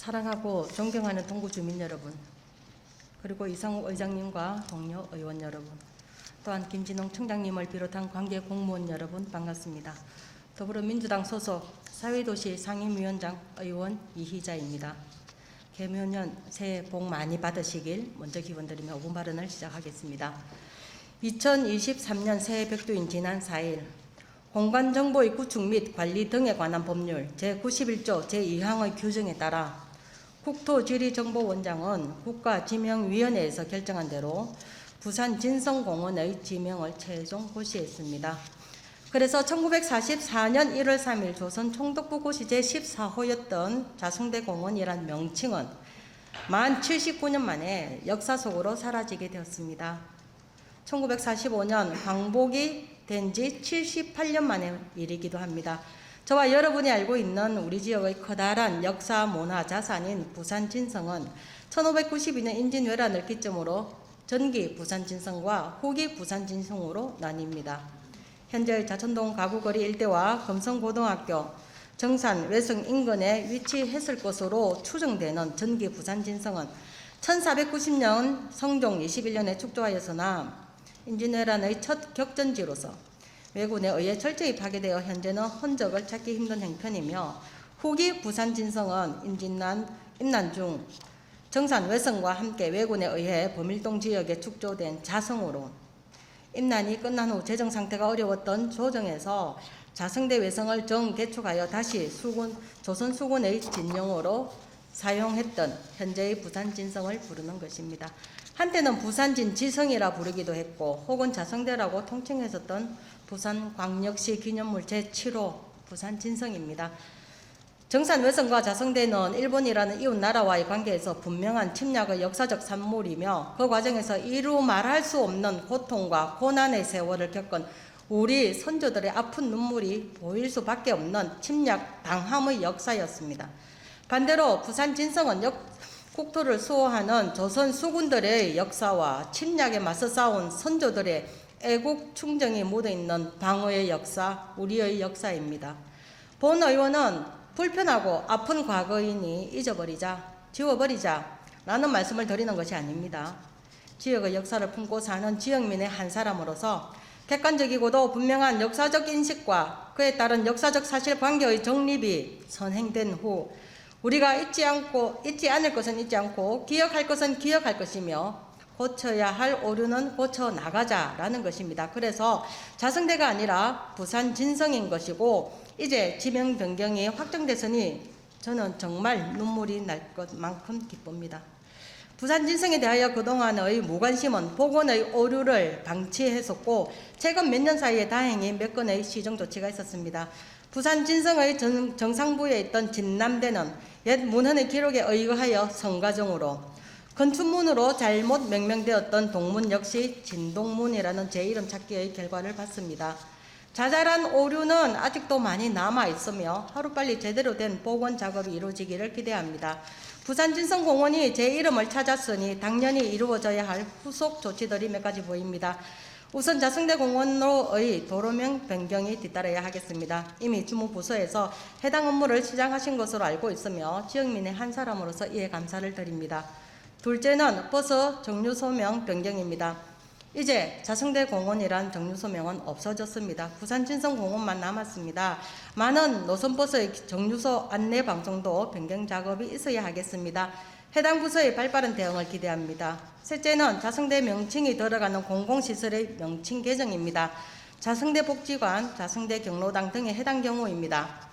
사랑하고 존경하는 동구 주민 여러분, 그리고 이상욱 의장님과 동료 의원 여러분, 또한 김진홍 청장님을 비롯한 관계 공무원 여러분 반갑습니다. 더불어민주당 소속 사회도시 상임위원장 의원 이희자입니다. 개묘년 새해 복 많이 받으시길 먼저 기원드리며 5분 발언을 시작하겠습니다. 2023년 새해 벽두인 지난 4일 공간정보의 구축 및 관리 등에 관한 법률 제91조 제2항의 규정에 따라 국토지리정보원장은 국가지명위원회에서 결정한 대로 부산 진성공원의 지명을 최종 고시했습니다. 그래서 1944년 1월 3일 조선 총독부 고시 제14호였던 자성대 공원이란 명칭은 만 79년 만에 역사 속으로 사라지게 되었습니다. 1945년 광복이 된 지 78년 만의 일이기도 합니다. 저와 여러분이 알고 있는 우리 지역의 커다란 역사 문화 자산인 부산 진성은 1592년 임진왜란을 기점으로 전기 부산 진성과 후기 부산 진성으로 나뉩니다. 현재 자천동 가구거리 일대와 금성고등학교, 정산, 외성 인근에 위치했을 것으로 추정되는 전기 부산 진성은 1490년 성종 21년에 축조하였으나 임진왜란의 첫 격전지로서 왜군에 의해 철저히 파괴되어 현재는 흔적을 찾기 힘든 형편이며, 후기 부산 진성은 임난 중 정산 외성과 함께 왜군에 의해 범일동 지역에 축조된 자성으로 임난이 끝난 후 재정 상태가 어려웠던 조정에서 자성대 외성을 정개축하여 다시 조선 수군의 진영으로 사용했던 현재의 부산 진성을 부르는 것입니다. 한때는 부산진 지성이라 부르기도 했고 혹은 자성대라고 통칭했었던 부산광역시 기념물 제7호 부산 진성입니다. 정산 외성과 자성대는 일본이라는 이웃 나라와의 관계에서 분명한 침략의 역사적 산물이며 그 과정에서 이루 말할 수 없는 고통과 고난의 세월을 겪은 우리 선조들의 아픈 눈물이 보일 수밖에 없는 침략 당함의 역사였습니다. 반대로 부산 진성은 국토를 수호하는 조선 수군들의 역사와 침략에 맞서 싸운 선조들의 애국 충정이 묻어있는 방어의 역사, 우리의 역사입니다. 본 의원은 불편하고 아픈 과거이니 잊어버리자, 지워버리자 라는 말씀을 드리는 것이 아닙니다. 지역의 역사를 품고 사는 지역민의 한 사람으로서 객관적이고도 분명한 역사적 인식과 그에 따른 역사적 사실관계의 정립이 선행된 후 우리가 잊지 않을 것은 잊지 않고 기억할 것은 기억할 것이며 고쳐야 할 오류는 고쳐 나가자라는 것입니다. 그래서 자성대가 아니라 부산 진성인 것이고 이제 지명 변경이 확정됐으니 저는 정말 눈물이 날 것만큼 기쁩니다. 부산 진성에 대하여 그동안의 무관심은 복원의 오류를 방치했었고 최근 몇 년 사이에 다행히 몇 건의 시정 조치가 있었습니다. 부산 진성의 정상부에 있던 진남대는 옛 문헌의 기록에 의거하여 성가정으로, 건축문으로 잘못 명명되었던 동문 역시 진동문이라는 제 이름 찾기의 결과를 받습니다. 자잘한 오류는 아직도 많이 남아 있으며 하루빨리 제대로 된 복원 작업이 이루어지기를 기대합니다. 부산 진성공원이 제 이름을 찾았으니 당연히 이루어져야 할 후속 조치들이 몇 가지 보입니다. 우선 자성대 공원로의 도로명 변경이 뒤따라야 하겠습니다. 이미 주무부서에서 해당 업무를 시작하신 것으로 알고 있으며 지역민의 한 사람으로서 이에 감사를 드립니다. 둘째는 버스 정류소명 변경입니다. 이제 자성대 공원이란 정류소명은 없어졌습니다. 부산 진성공원만 남았습니다. 많은 노선버스의 정류소 안내 방송도 변경 작업이 있어야 하겠습니다. 해당 부서의 발빠른 대응을 기대합니다. 셋째는 자성대 명칭이 들어가는 공공시설의 명칭 개정입니다. 자성대 복지관, 자성대 경로당 등의 해당 경우입니다.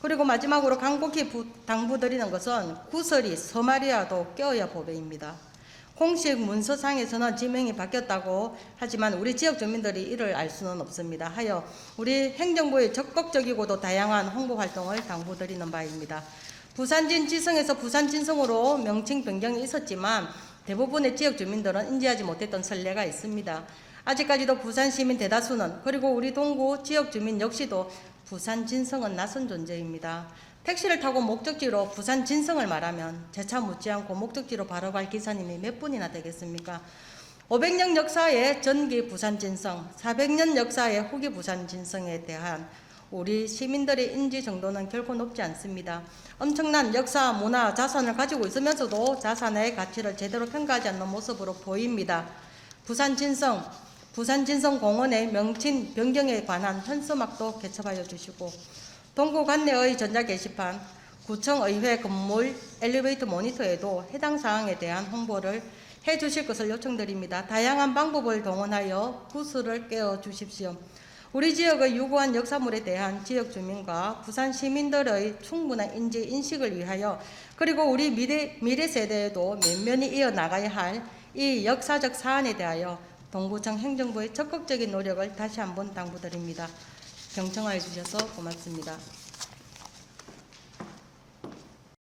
그리고 마지막으로 간곡히 당부드리는 것은 구설이 서말이라도 껴야 보배입니다. 공식 문서상에서는 지명이 바뀌었다고 하지만 우리 지역 주민들이 이를 알 수는 없습니다. 하여 우리 행정부의 적극적이고도 다양한 홍보 활동을 당부드리는 바입니다. 부산진 지성에서 부산진성으로 명칭 변경이 있었지만 대부분의 지역 주민들은 인지하지 못했던 선례가 있습니다. 아직까지도 부산 시민 대다수는 그리고 우리 동구 지역 주민 역시도 부산 진성은 낯선 존재입니다. 택시를 타고 목적지로 부산 진성을 말하면 제 차 묻지 않고 목적지로 바로 갈 기사님이 몇 분이나 되겠습니까? 500년 역사의 전기 부산 진성, 400년 역사의 후기 부산 진성에 대한 우리 시민들의 인지 정도는 결코 높지 않습니다. 엄청난 역사, 문화, 자산을 가지고 있으면서도 자산의 가치를 제대로 평가하지 않는 모습으로 보입니다. 부산 진성공원의 명칭 변경에 관한 현수막도 개첩하여 주시고, 동구 관내의 전자 게시판, 구청의회 건물 엘리베이터 모니터에도 해당 사항에 대한 홍보를 해 주실 것을 요청드립니다. 다양한 방법을 동원하여 구슬을 깨워 주십시오. 우리 지역의 유구한 역사물에 대한 지역 주민과 부산 시민들의 충분한 인식을 위하여, 그리고 우리 미래 세대에도 면면히 이어나가야 할 이 역사적 사안에 대하여 동구청 행정부의 적극적인 노력을 다시 한번 당부드립니다. 경청하여 주셔서 고맙습니다.